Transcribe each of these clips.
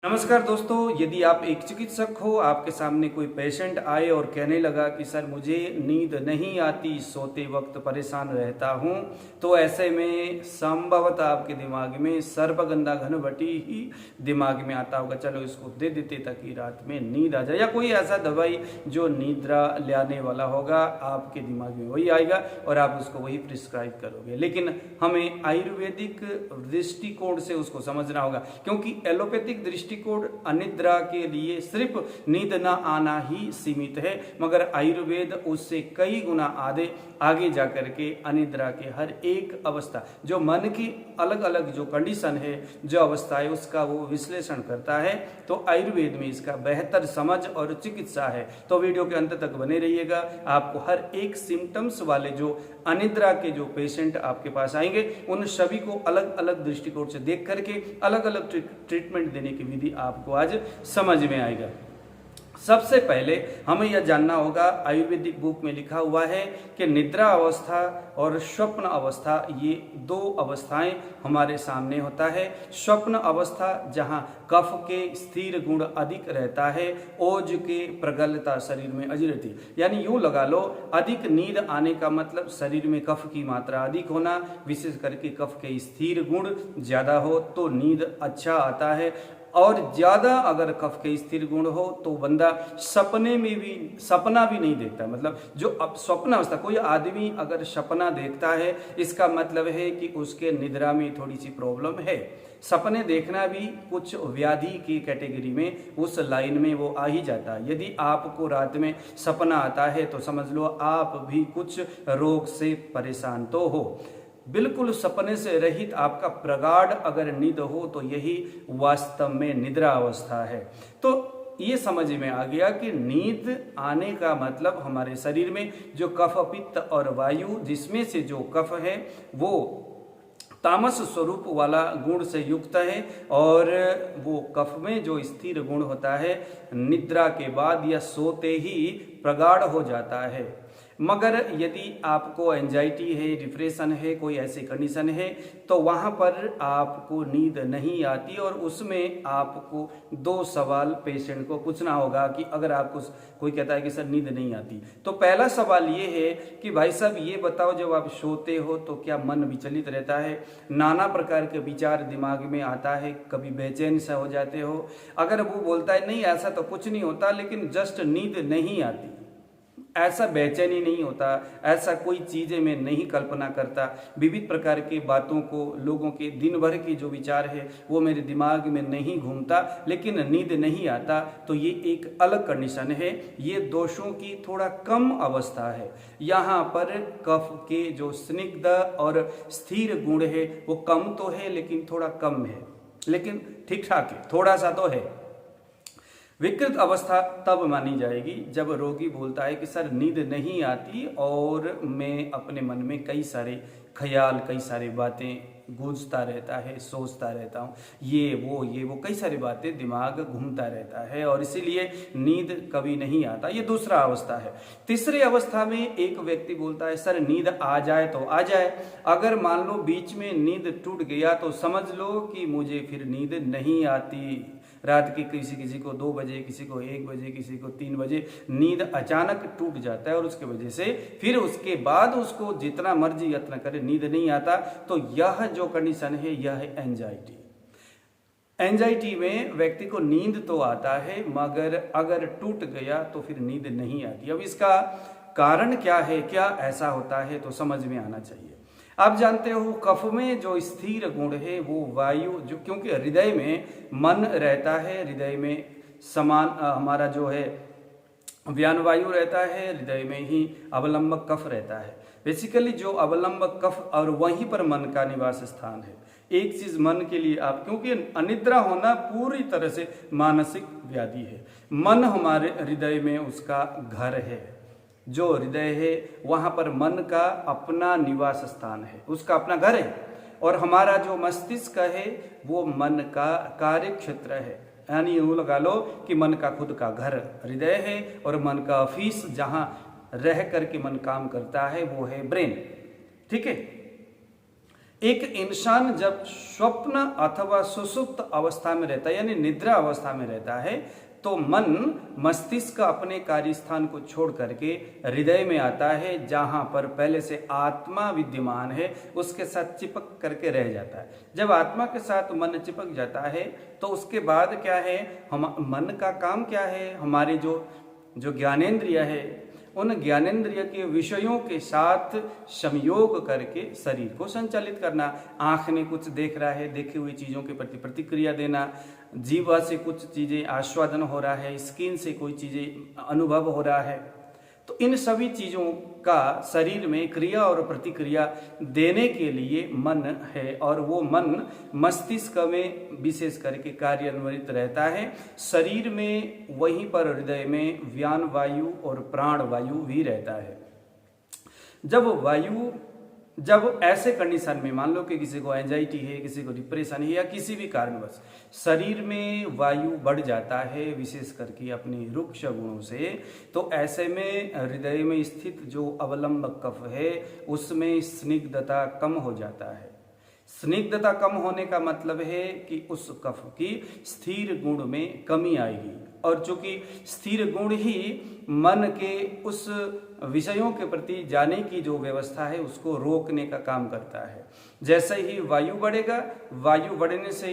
नमस्कार दोस्तों, यदि आप एक चिकित्सक हो, आपके सामने कोई पेशेंट आए और कहने लगा कि सर मुझे नींद नहीं आती, सोते वक्त परेशान रहता हूं, तो ऐसे में संभवतः आपके दिमाग में सर्पगंधा घनवटी ही दिमाग में आता होगा, चलो इसको दे देते ताकि रात में नींद आ जाए, या कोई ऐसा दवाई जो निद्रा लाने वाला होगा आपके दिमाग में वही आएगा और आप उसको वही प्रिस्क्राइब करोगे। लेकिन हमें आयुर्वेदिक दृष्टिकोण से उसको समझना होगा, क्योंकि एलोपैथिक दृष्टिकोण अनिद्रा के लिए सिर्फ नींद न आना ही सीमित है, मगर आयुर्वेद उससे कई गुना आगे जाकर के अनिद्रा के हर एक अवस्था, जो मन की अलग अलग जो कंडीशन है, जो अवस्था है, उसका वो विश्लेषण करता है। तो आयुर्वेद में इसका बेहतर समझ और चिकित्सा है। तो वीडियो के अंत तक बने रहिएगा, आपको हर एक सिम्टम्स वाले जो अनिद्रा के जो पेशेंट आपके पास आएंगे, उन सभी को अलग अलग दृष्टिकोण से देख करके अलग अलग ट्रीटमेंट देने की विधि आपको आज समझ में आएगा। सबसे पहले हमें यह जानना होगा, आयुर्वेदिक बुक में लिखा हुआ है कि निद्रा अवस्था और स्वप्न अवस्था, ये दो अवस्थाएं हमारे सामने होता है। स्वप्न अवस्था जहां कफ के स्थिर गुण अधिक रहता है, ओज के प्रगल्भता शरीर में अधिक रहती, यानी यूं लगा लो, अधिक नींद आने का मतलब शरीर में कफ की मात्रा अधिक होना, विशेष करके कफ के स्थिर गुण ज्यादा हो तो नींद अच्छा आता है। और ज्यादा अगर कफ के स्थिर गुण हो तो बंदा सपना भी नहीं देखता। मतलब जो अब स्वप्न अवस्था, कोई आदमी अगर सपना देखता है, इसका मतलब है कि उसके निद्रा में थोड़ी सी प्रॉब्लम है। सपने देखना भी कुछ व्याधि की कैटेगरी में, उस लाइन में वो आ ही जाता है। यदि आपको रात में सपना आता है तो समझ लो आप भी कुछ रोग से परेशान तो हो। बिल्कुल सपने से रहित आपका प्रगाढ़ अगर नींद हो तो यही वास्तव में निद्रा अवस्था है। तो ये समझ में आ गया कि नींद आने का मतलब हमारे शरीर में जो कफ, पित्त और वायु, जिसमें से जो कफ है वो तामस स्वरूप वाला गुण से युक्त है, और वो कफ में जो स्थिर गुण होता है निद्रा के बाद या सोते ही प्रगाढ़ हो जाता है। मगर यदि आपको एंजाइटी है, डिप्रेशन है, कोई ऐसी कंडीशन है, तो वहाँ पर आपको नींद नहीं आती, और उसमें आपको दो सवाल पेशेंट को पूछना होगा कि अगर आपको कोई कहता है कि सर नींद नहीं आती, तो पहला सवाल ये है कि भाई साहब ये बताओ, जब आप सोते हो तो क्या मन विचलित रहता है, नाना प्रकार के विचार दिमाग में आता है, कभी बेचैन सा हो जाते हो? अगर वो बोलता है नहीं ऐसा तो कुछ नहीं होता, लेकिन जस्ट नींद नहीं आती, ऐसा बेचैनी नहीं होता, ऐसा कोई चीजें मैं नहीं कल्पना करता, विविध प्रकार की बातों को, लोगों के दिन भर की जो विचार है वो मेरे दिमाग में नहीं घूमता, लेकिन नींद नहीं आता, तो ये एक अलग कंडीशन है। ये दोषों की थोड़ा कम अवस्था है। यहाँ पर कफ के जो स्निग्ध और स्थिर गुण है वो कम तो है, लेकिन थोड़ा कम है, लेकिन ठीक ठाक है, थोड़ा सा तो है। विकृत अवस्था तब मानी जाएगी जब रोगी बोलता है कि सर नींद नहीं आती और मैं अपने मन में कई सारे ख्याल, कई सारी बातें गूंजता रहता है, सोचता रहता हूँ, ये वो कई सारी बातें दिमाग घूमता रहता है और इसीलिए नींद कभी नहीं आता। ये दूसरा अवस्था है। तीसरी अवस्था में एक व्यक्ति बोलता है सर नींद आ जाए तो आ जाए, अगर मान लो बीच में नींद टूट गया तो समझ लो कि मुझे फिर नींद नहीं आती। रात की किसी को 2 बजे, किसी को 1 बजे, किसी को 3 बजे नींद अचानक टूट जाता है, और उसके वजह से फिर उसके बाद उसको जितना मर्जी यत्न करे नींद नहीं आता। तो यह जो कंडीशन है यह है एंजाइटी। एंजाइटी में व्यक्ति को नींद तो आता है, मगर अगर टूट गया तो फिर नींद नहीं आती। अब इसका कारण क्या है, क्या ऐसा होता है, तो समझ में आना चाहिए। आप जानते हो कफ में जो स्थिर गुण है वो वायु, जो क्योंकि हृदय में मन रहता है, हृदय में समान हमारा जो है व्यान रहता है, हृदय में ही अवलंबक कफ रहता है। बेसिकली जो अवलंबक कफ और वहीं पर मन का निवास स्थान है। एक चीज मन के लिए आप, क्योंकि अनिद्रा होना पूरी तरह से मानसिक व्याधि है। मन हमारे हृदय में उसका घर है, जो हृदय है वहां पर मन का अपना निवास स्थान है, उसका अपना घर है। और हमारा जो मस्तिष्क है वो मन का कार्य क्षेत्र है, यानी यूं लगा लो कि मन का खुद का घर हृदय है, और मन का ऑफिस जहां रह करके मन काम करता है वो है ब्रेन। ठीक है। एक इंसान जब स्वप्न अथवा सुसुप्त अवस्था में रहता है यानी निद्रा अवस्था में रहता है तो मन मस्तिष्क अपने कार्यस्थान को छोड़ करके हृदय में आता है, जहां पर पहले से आत्मा विद्यमान है उसके साथ चिपक करके रह जाता है। जब आत्मा के साथ मन चिपक जाता है तो उसके बाद क्या है, हम मन का काम क्या है, हमारे जो ज्ञानेंद्रिय है उन ज्ञानेंद्रिय के विषयों के साथ संयोग करके शरीर को संचालित करना। आंख ने कुछ देख रहा है, देखी हुई चीजों के प्रति प्रतिक्रिया देना, जीवा से कुछ चीजें आस्वादन हो रहा है, स्किन से कोई चीजें अनुभव हो रहा है, तो इन सभी चीजों का शरीर में क्रिया और प्रतिक्रिया देने के लिए मन है और वो मन मस्तिष्क में विशेष करके कार्यान्वित रहता है। शरीर में वहीं पर हृदय में व्यान वायु और प्राण वायु भी रहता है। जब ऐसे कंडीशन में मान लो कि किसी को एंजाइटी है, किसी को डिप्रेशन है या किसी भी कारणवश शरीर में वायु बढ़ जाता है विशेष करके अपने रुक्ष गुणों से, तो ऐसे में हृदय में स्थित जो अवलंब कफ है उसमें स्निग्धता कम हो जाता है। स्निग्धता कम होने का मतलब है कि उस कफ की स्थिर गुण में कमी आएगी, और चूंकि स्थिर गुण ही मन के उस विषयों के प्रति जाने की जो व्यवस्था है उसको रोकने का काम करता है। जैसे ही वायु बढ़ेगा, वायु बढ़ने से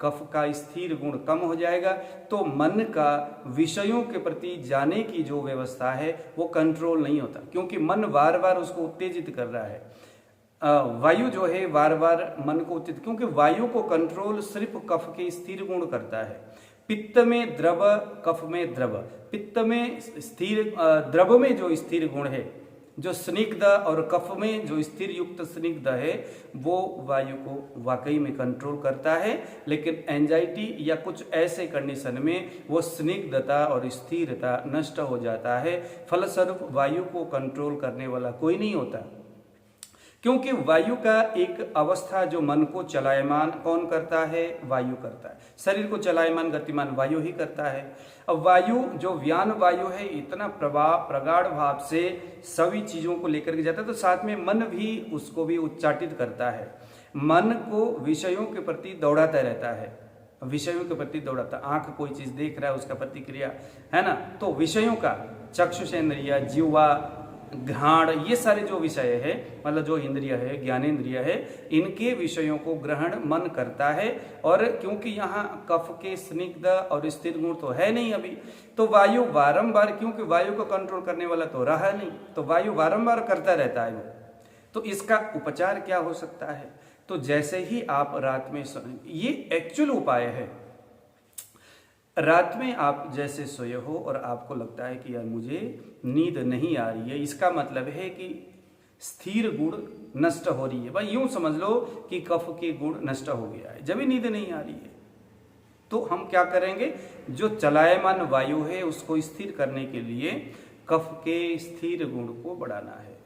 कफ का स्थिर गुण कम हो जाएगा, तो मन का विषयों के प्रति जाने की जो व्यवस्था है वो कंट्रोल नहीं होता, क्योंकि मन बार बार उसको उत्तेजित कर रहा है। वायु जो है बार बार मन को उत्तेजित, क्योंकि वायु को कंट्रोल सिर्फ कफ के स्थिर गुण करता है। पित्त में द्रव, कफ में द्रव। पित्त में स्थिर, द्रव में जो स्थिर गुण है जो स्निग्ध, और कफ में जो स्थिर युक्त स्निग्ध है वो वायु को वाकई में कंट्रोल करता है। लेकिन एंजाइटी या कुछ ऐसे कंडीशन में वो स्निग्धता और स्थिरता नष्ट हो जाता है। फलस्वरूप वायु को कंट्रोल करने वाला कोई नहीं होता, क्योंकि वायु का एक अवस्था जो मन को चलायमान कौन करता है, वायु करता है। शरीर को चलायमान गतिमान वायु ही करता है। अब वायु जो व्यान वायु है इतना प्रगाढ़ भाव से सभी चीजों को लेकर के जाता है, तो साथ में मन भी उसको भी उच्चाटित करता है। मन को विषयों के प्रति दौड़ाता रहता है, विषयों के प्रति दौड़ाता। आंख कोई चीज देख रहा है उसका प्रतिक्रिया है ना, तो विषयों का चक्षुषेंद्रिय, जीवा, घ्राण, ये सारे जो विषय है मतलब जो इंद्रिय है, ज्ञानेंद्रिय है, इनके विषयों को ग्रहण मन करता है। और क्योंकि यहाँ कफ के स्निग्ध और स्थिर गुण तो है नहीं अभी, तो वायु बारंबार, क्योंकि वायु को कंट्रोल करने वाला तो रहा नहीं, तो वायु बारंबार करता रहता है वो। तो इसका उपचार क्या हो सकता है, तो जैसे ही आप रात में ये एक्चुअल उपाय है। रात में आप जैसे सोए हो और आपको लगता है कि यार मुझे नींद नहीं आ रही है, इसका मतलब है कि स्थिर गुण नष्ट हो रही है। भाई यूं समझ लो कि कफ के गुण नष्ट हो गया है, जब भी नींद नहीं आ रही है तो हम क्या करेंगे, जो चलायमान वायु है उसको स्थिर करने के लिए कफ के स्थिर गुण को बढ़ाना है।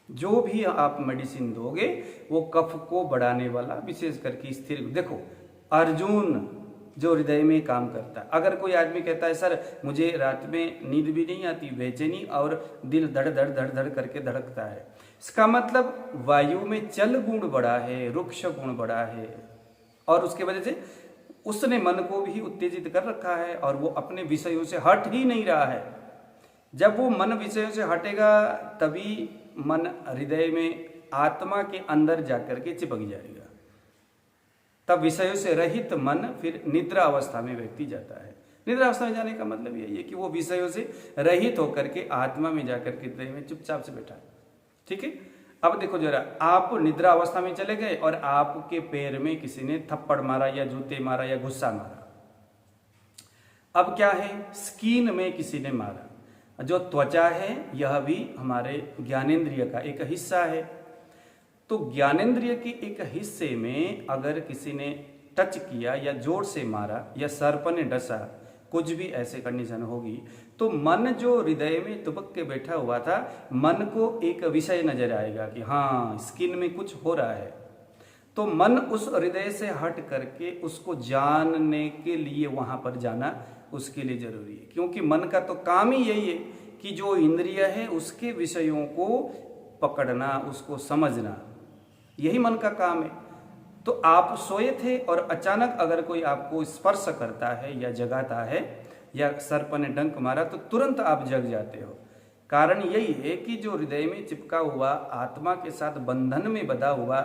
जो भी आप मेडिसिन दोगे वो कफ को बढ़ाने वाला, विशेष करके स्थिर। देखो अर्जुन जो हृदय में काम करता है, अगर कोई आदमी कहता है सर मुझे रात में नींद भी नहीं आती, बेचैनी और दिल धड़ धड़ धड़ धड़ करके धड़कता है, इसका मतलब वायु में चल गुण बढ़ा है, रुक्ष गुण बढ़ा है, और उसके वजह से उसने मन को भी उत्तेजित कर रखा है और वो अपने विषयों से हट ही नहीं रहा है। जब वो मन विषयों से हटेगा तभी मन हृदय में आत्मा के अंदर जाकर के चिपक जाएगा, तब विषयों से रहित मन फिर निद्रा अवस्था में व्यक्ति जाता है। निद्रा अवस्था में जाने का मतलब यही है कि वो विषयों से रहित होकर के आत्मा में जाकर के हृदय में चुपचाप से बैठा है। ठीक है, अब देखो जरा, आप निद्रा अवस्था में चले गए और आपके पैर में किसी ने थप्पड़ मारा या जूते मारा या गुस्सा मारा। अब क्या है, स्किन में किसी ने मारा। जो त्वचा है यह भी हमारे ज्ञानेंद्रिय का एक हिस्सा है, तो ज्ञानेंद्रिय के एक हिस्से में अगर किसी ने टच किया या जोर से मारा या सर्प ने डसा, कुछ भी ऐसे कंडीशन होगी, तो मन जो हृदय में तुपक के बैठा हुआ था, मन को एक विषय नजर आएगा कि हाँ स्किन में कुछ हो रहा है, तो मन उस हृदय से हट करके उसको जानने के लिए वहां पर जाना उसके लिए जरूरी है। क्योंकि मन का तो काम ही यही है कि जो इंद्रिय है उसके विषयों को पकड़ना, उसको समझना, यही मन का काम है। तो आप सोए थे और अचानक अगर कोई आपको स्पर्श करता है या जगाता है या सर्प ने डंक मारा तो तुरंत आप जग जाते हो। कारण यही है कि जो हृदय में चिपका हुआ, आत्मा के साथ बंधन में बंधा हुआ,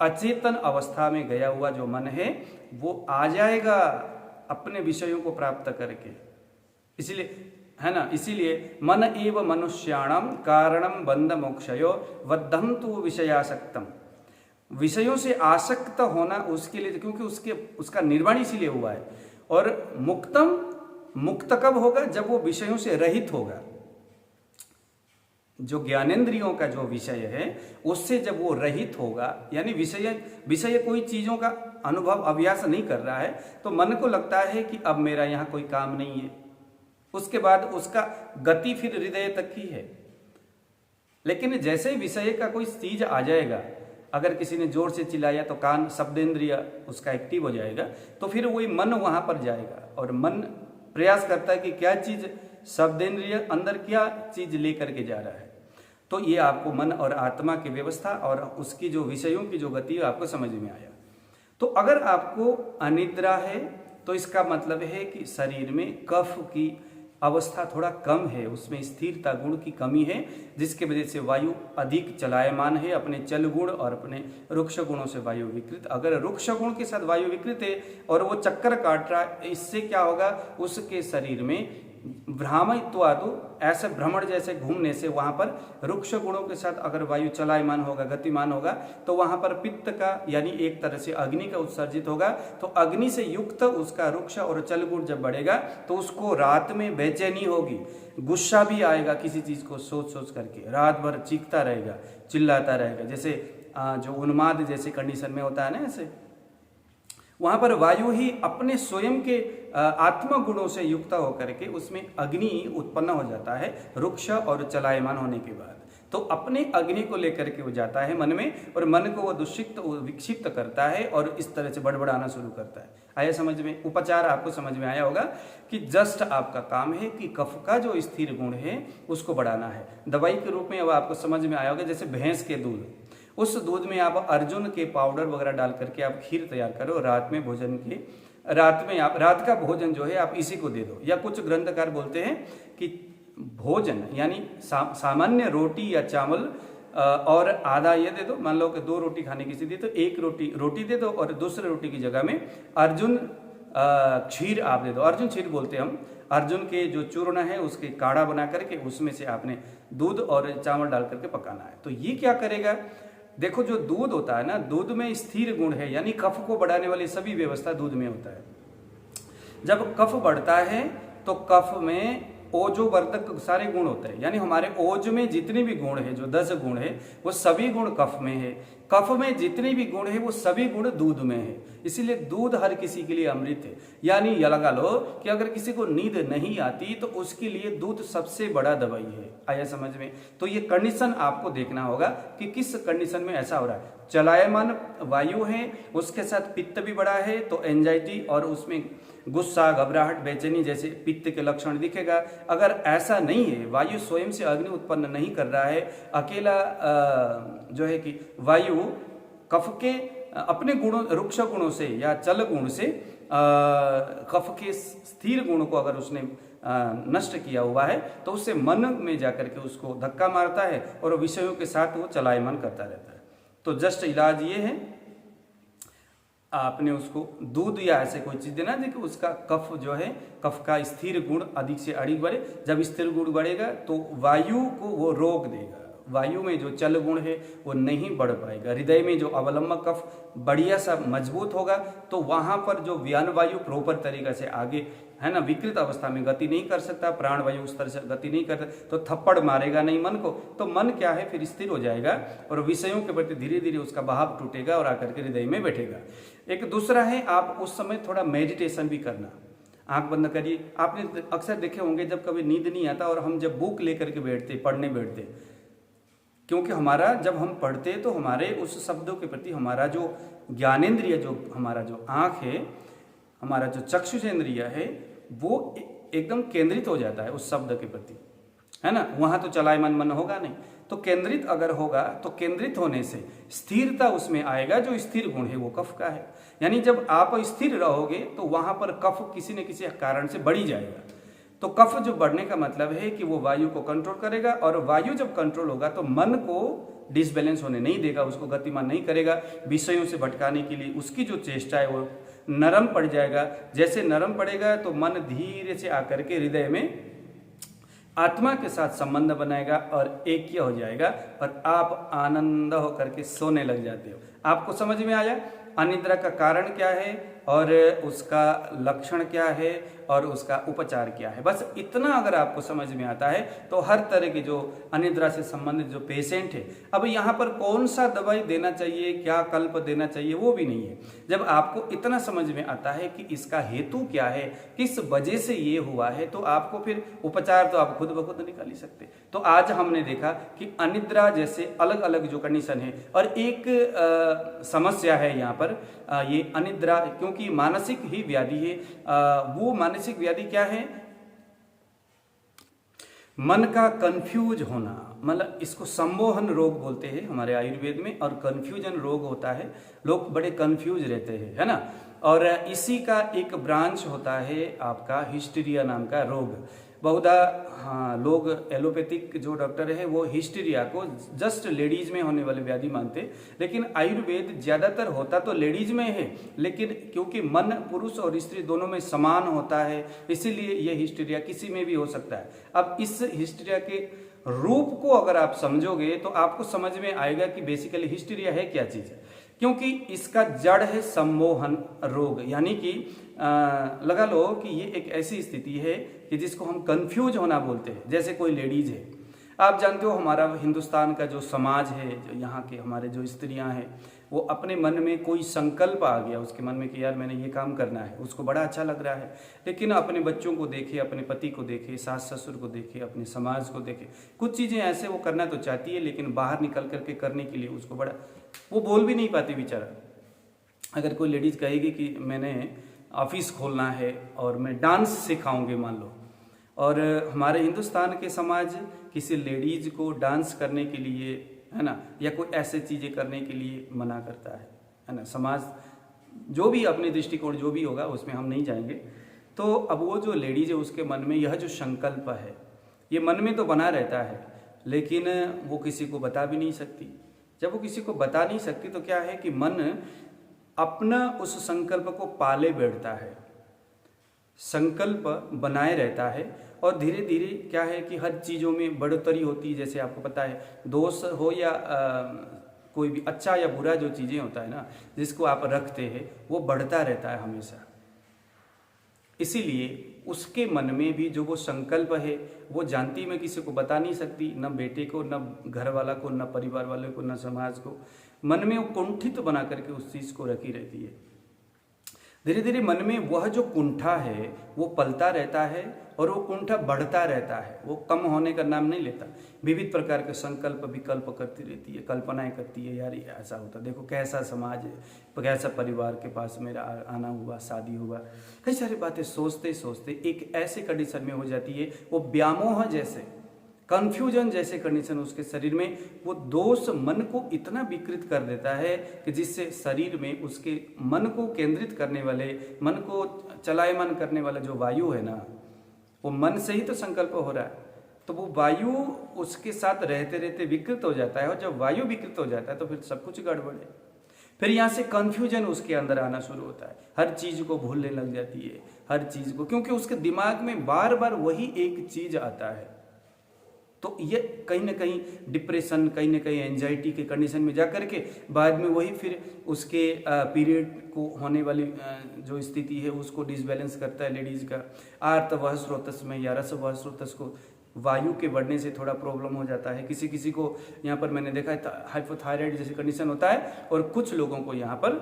अचेतन अवस्था में गया हुआ जो मन है वो आ जाएगा अपने विषयों को प्राप्त करके। इसलिए है ना, इसीलिए मन एव मनुष्याणम कारणम बंध मोक्षयो बद्धम तु विषयासक्तम। विषयों से आसक्त होना उसके लिए, क्योंकि उसका निर्माण इसीलिए हुआ है। और मुक्तम, मुक्त कब होगा? जब वो विषयों से रहित होगा। जो ज्ञानेंद्रियों का जो विषय है उससे जब वो रहित होगा, यानी विषय कोई चीजों का अनुभव अभ्यास नहीं कर रहा है, तो मन को लगता है कि अब मेरा यहाँ कोई काम नहीं है। उसके बाद उसका गति फिर हृदय तक की है। लेकिन जैसे ही विषय का कोई चीज आ जाएगा, अगर किसी ने जोर से चिल्लाया तो कान, शब्देंद्रिय उसका एक्टिव हो जाएगा, तो फिर वही मन वहां पर जाएगा और मन प्रयास करता है कि क्या चीज, शब्देंद्रिय अंदर क्या चीज लेकर के जा रहा है। तो ये आपको मन और आत्मा की व्यवस्था और उसकी जो विषयों की जो गति है आपको समझ में आया। तो अगर आपको अनिद्रा है तो इसका मतलब है कि शरीर में कफ की अवस्था थोड़ा कम है, उसमें स्थिरता गुण की कमी है, जिसके वजह से वायु अधिक चलायमान है अपने चल गुण और अपने रुक्ष गुणों से वायु विकृत। अगर रुक्ष गुण के साथ वायु विकृत है और वो चक्कर काट रहा है, इससे क्या होगा? उसके शरीर में भ्रामित्वादु, ऐसे भ्रमण जैसे घूमने से वहां पर रुक्ष गुणों के साथ अगर वायु चलायमान होगा, गतिमान होगा, तो वहां पर पित्त का यानी एक तरह से अग्नि का उत्सर्जित होगा। तो अग्नि से युक्त उसका रुक्ष और चल गुण जब बढ़ेगा तो उसको रात में बेचैनी होगी, गुस्सा भी आएगा, किसी चीज को सोच सोच करके रात भर चीखता रहेगा, चिल्लाता रहेगा, जैसे जो उन्माद जैसे कंडीशन में होता है ना, ऐसे वहां पर वायु ही अपने स्वयं के आत्म गुणों से युक्त होकर के उसमें अग्नि उत्पन्न हो जाता है रुक्ष और चलायमान होने के बाद। तो अपने अग्नि को लेकर के वो जाता है मन में और मन को वो दुष्सिक्त विक्षिप्त करता है और इस तरह से बड़बड़ाना शुरू करता है। आया समझ में? उपचार आपको समझ में आया होगा कि जस्ट आपका काम है कि कफ का जो स्थिर गुण है उसको बढ़ाना है। दवाई के रूप में अब आपको समझ में आया होगा, जैसे भैंस के दूध, उस दूध में आप अर्जुन के पाउडर वगैरह डाल करके आप खीर तैयार करो, रात में भोजन के, रात में आप रात का भोजन जो है आप इसी को दे दो। या कुछ ग्रंथकार बोलते हैं कि भोजन यानी सामान्य रोटी या चावल और आधा ये दे दो। मान लो कि 2 रोटी खाने की स्थिति तो 1 रोटी दे दो और दूसरे रोटी की जगह में अर्जुन क्षीर आप दे दो। अर्जुन क्षीर बोलते हैं हम। अर्जुन के जो चूर्ण है उसके काढ़ा बना करके उसमें से आपने दूध और चावल डाल करके पकाना है। तो ये क्या करेगा? देखो, जो दूध होता है ना, दूध में स्थिर गुण है, यानी कफ को बढ़ाने वाली सभी व्यवस्था दूध में होता है। जब कफ बढ़ता है तो कफ में ओजोवर्धक सारे गुण होते हैं, यानी हमारे ओज में जितने भी गुण है, जो 10 गुण है, वो सभी गुण कफ में है। कफ में जितने भी गुण है वो सभी गुण दूध में है। इसीलिए दूध हर किसी के लिए अमृत है। यानी यह लगा लो कि अगर किसी को नींद नहीं आती तो उसके लिए दूध सबसे बड़ा दवाई है। आया समझ में? तो ये कंडीशन आपको देखना होगा कि किस कंडीशन में ऐसा हो रहा है। चलायमान वायु है, उसके साथ पित्त भी बड़ा है, तो एंजाइटी और उसमें गुस्सा, घबराहट, बेचैनी जैसे पित्त के लक्षण दिखेगा। अगर ऐसा नहीं है, वायु स्वयं से अग्नि उत्पन्न नहीं कर रहा है, अकेला जो है कि वायु कफ के अपने गुणों, रुक्ष गुणों से या चल गुण से कफ के स्थिर गुण को अगर उसने नष्ट किया हुआ है तो उससे मन में जाकर के उसको धक्का मारता है और विषयों के साथ वो चलायमान करता रहता है। तो जस्ट इलाज ये है, आपने उसको दूध या ऐसे कोई चीज देना देखिए उसका कफ जो है, कफ का स्थिर गुण अधिक से अधिक बढ़े। जब स्थिर गुण बढ़ेगा तो वायु को वो रोक देगा। वायु में जो चल गुण है वो नहीं बढ़ पाएगा। हृदय में जो अवलंबक कफ बढ़िया सा मजबूत होगा तो वहां पर जो व्यान वायु प्रॉपर तरीका से आगे है ना, विकृत अवस्था में गति नहीं कर सकता, प्राण वायु उस तरह से गति नहीं करता, तो थप्पड़ मारेगा नहीं मन को। तो मन क्या है, फिर स्थिर हो जाएगा और विषयों के प्रति धीरे धीरे उसका बहाव टूटेगा और आकर के हृदय में बैठेगा। एक दूसरा है, आप उस समय थोड़ा मेडिटेशन भी करना। आंख बंद करिए। आपने अक्सर देखे होंगे जब कभी नींद नहीं आता और हम जब बुक लेकर के बैठते, पढ़ने बैठते, क्योंकि हमारा जब हम पढ़ते तो हमारे उस शब्दों के प्रति हमारा जो ज्ञानेंद्रिय, जो हमारा जो आंख है, हमारा जो चक्षुषेंद्रिय है, वो एकदम केंद्रित हो जाता है उस शब्द के प्रति। है ना, वहां तो चलायमान मन होगा नहीं। तो केंद्रित अगर होगा तो केंद्रित होने से स्थिरता उसमें आएगा, जो स्थिर गुण है वो कफ का है। यानी जब आप स्थिर रहोगे तो वहां पर कफ किसी न किसी कारण से बढ़ी जाएगा। तो कफ जो बढ़ने का मतलब है कि वो वायु को कंट्रोल करेगा, और वायु जब कंट्रोल होगा तो मन को डिसबैलेंस होने नहीं देगा, उसको गतिमान नहीं करेगा। विषयों से भटकाने के लिए उसकी जो चेष्टा है वो नरम पड़ जाएगा। जैसे नरम पड़ेगा तो मन धीरे से आकर के हृदय में आत्मा के साथ संबंध बनाएगा और ऐक्य हो जाएगा, और आप आनंद होकर के सोने लग जाते हो। आपको समझ में आया अनिद्रा का कारण क्या है और उसका लक्षण क्या है और उसका उपचार क्या है। बस इतना अगर आपको समझ में आता है तो हर तरह के जो अनिद्रा से संबंधित जो पेशेंट है, अब यहाँ पर कौन सा दवाई देना चाहिए, क्या कल्प देना चाहिए, वो भी नहीं है। जब आपको इतना समझ में आता है कि इसका हेतु क्या है, किस वजह से ये हुआ है, तो आपको फिर उपचार तो आप खुद ब खुद निकाल ही सकते। तो आज हमने देखा कि अनिद्रा जैसे अलग अलग जो कंडीशन है, और एक समस्या है यहाँ पर ये अनिद्रा, क्योंकि मानसिक ही व्याधि है। वो मानसिक व्याधि क्या है, मन का कंफ्यूज होना, मतलब इसको सम्मोहन रोग बोलते हैं हमारे आयुर्वेद में, और कंफ्यूजन रोग होता है। लोग बड़े कंफ्यूज रहते हैं, है ना। और इसी का एक ब्रांच होता है आपका हिस्टीरिया नाम का रोग। बहुधा हाँ, लोग एलोपैथिक जो डॉक्टर है वो हिस्टीरिया को जस्ट लेडीज में होने वाले व्याधि मानते, लेकिन आयुर्वेद ज्यादातर होता तो लेडीज में है, लेकिन क्योंकि मन पुरुष और स्त्री दोनों में समान होता है, इसीलिए यह हिस्टीरिया किसी में भी हो सकता है। अब इस हिस्टीरिया के रूप को अगर आप समझोगे तो आपको समझ में आएगा कि बेसिकली हिस्टीरिया है क्या चीज है। क्योंकि इसका जड़ है सम्मोहन रोग, यानी कि लगा लो कि ये एक ऐसी स्थिति है कि जिसको हम कंफ्यूज होना बोलते हैं। जैसे कोई लेडीज है, आप जानते हो हमारा हिंदुस्तान का जो समाज है, जो यहाँ के हमारे जो स्त्रियां हैं, वो अपने मन में कोई संकल्प आ गया उसके मन में कि यार मैंने ये काम करना है, उसको बड़ा अच्छा लग रहा है, लेकिन अपने बच्चों को देखे, अपने पति को देखे, सास ससुर को देखे, अपने समाज को देखे, कुछ चीज़ें ऐसे वो करना तो चाहती है, लेकिन बाहर निकल करके करने के लिए उसको बड़ा, वो बोल भी नहीं पाती बेचारा। अगर कोई लेडीज कहेगी कि मैंने ऑफिस खोलना है और मैं डांस सिखाऊंगी मान लो, और हमारे हिंदुस्तान के समाज किसी लेडीज को डांस करने के लिए, है ना, या कोई ऐसे चीज़ें करने के लिए मना करता है ना। समाज जो भी अपने दृष्टिकोण जो भी होगा उसमें हम नहीं जाएंगे। तो अब वो जो लेडीज है उसके मन में यह जो संकल्प है, ये मन में तो बना रहता है, लेकिन वो किसी को बता भी नहीं सकती। जब वो किसी को बता नहीं सकती तो क्या है कि मन अपना उस संकल्प को पाले बैठता है, संकल्प बनाए रहता है, और धीरे धीरे क्या है कि हर चीज़ों में बढ़ोतरी होती है। जैसे आपको पता है, दोष हो या कोई भी अच्छा या बुरा जो चीज़ें होता है ना, जिसको आप रखते हैं वो बढ़ता रहता है हमेशा। इसीलिए उसके मन में भी जो वो संकल्प है वो जानती, मैं किसी को बता नहीं सकती, न बेटे को, न घर वाला को, न परिवार वाले को, न समाज को। मन में वो कुंठित बना करके उस चीज़ को रखी रहती है। धीरे धीरे मन में वह जो कुंठा है वो पलता रहता है, और वो कुंठा बढ़ता रहता है, वो कम होने का नाम नहीं लेता। विविध प्रकार के संकल्प विकल्प करती रहती है, कल्पनाएं करती है, यार ये ऐसा होता, देखो कैसा समाज है, कैसा परिवार के पास मेरा आना हुआ, शादी हुआ, कई सारी बातें सोचते सोचते एक ऐसे कंडीशन में हो जाती है, वो व्यामोह जैसे, कंफ्यूजन जैसे कंडीशन उसके शरीर में, वो दोष मन को इतना विकृत कर देता है कि जिससे शरीर में उसके मन को केंद्रित करने वाले, मन को चलायमान करने वाला जो वायु है ना, वो मन से ही तो संकल्प हो रहा है, तो वो वायु उसके साथ रहते रहते विकृत हो जाता है, और जब वायु विकृत हो जाता है तो फिर सब कुछ गड़बड़ है। फिर यहाँ से कंफ्यूजन उसके अंदर आना शुरू होता है, हर चीज को भूलने लग जाती है, हर चीज को, क्योंकि उसके दिमाग में बार बार वही एक चीज आता है। तो ये कहीं ना कहीं डिप्रेशन, कहीं ना कहीं एंजाइटी के कंडीशन में जाकर के बाद में वही फिर उसके पीरियड को होने वाली जो स्थिति है उसको डिसबैलेंस करता है लेडीज का। आर्तवह स्रोतस में या रसवह स्रोतस को वायु के बढ़ने से थोड़ा प्रॉब्लम हो जाता है। किसी किसी को यहाँ पर मैंने देखा है हाइपोथायराइड जैसे कंडीशन होता है, और कुछ लोगों को यहाँ पर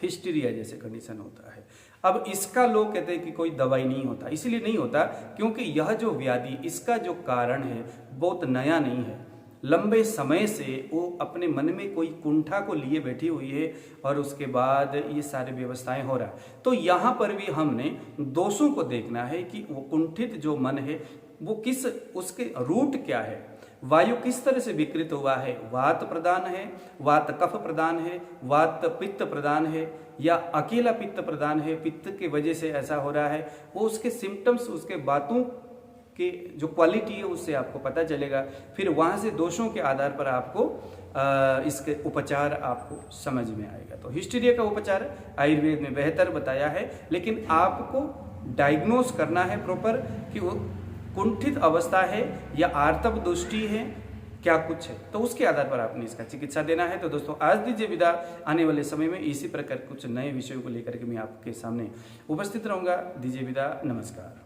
हिस्टीरिया जैसे कंडीशन होता है। अब इसका लोग कहते हैं कि कोई दवाई नहीं होता, इसीलिए नहीं होता क्योंकि यह जो व्याधि, इसका जो कारण है बहुत नया नहीं है, लंबे समय से वो अपने मन में कोई कुंठा को लिए बैठी हुई है, और उसके बाद ये सारी व्यवस्थाएं हो रहा है। तो यहाँ पर भी हमने दोषों को देखना है कि वो कुंठित जो मन है वो किस, उसके रूट क्या है, वायु किस तरह से विकृत हुआ है, वात प्रधान है, वात कफ प्रधान है, वात पित्त प्रधान है, या अकेला पित्त प्रधान है, पित्त की वजह से ऐसा हो रहा है, वो उसके सिम्टम्स, उसके बातों की जो क्वालिटी है उससे आपको पता चलेगा। फिर वहाँ से दोषों के आधार पर आपको इसके उपचार आपको समझ में आएगा। तो हिस्टीरिया का उपचार आयुर्वेद में बेहतर बताया है, लेकिन आपको डायग्नोस करना है प्रॉपर कि वो कुंठित अवस्था है या आर्तव दृष्टि है, क्या कुछ है, तो उसके आधार पर आपने इसका चिकित्सा देना है। तो दोस्तों आज दीजिए विदा, आने वाले समय में इसी प्रकार कुछ नए विषयों को लेकर के मैं आपके सामने उपस्थित रहूंगा। दीजिए विदा, नमस्कार।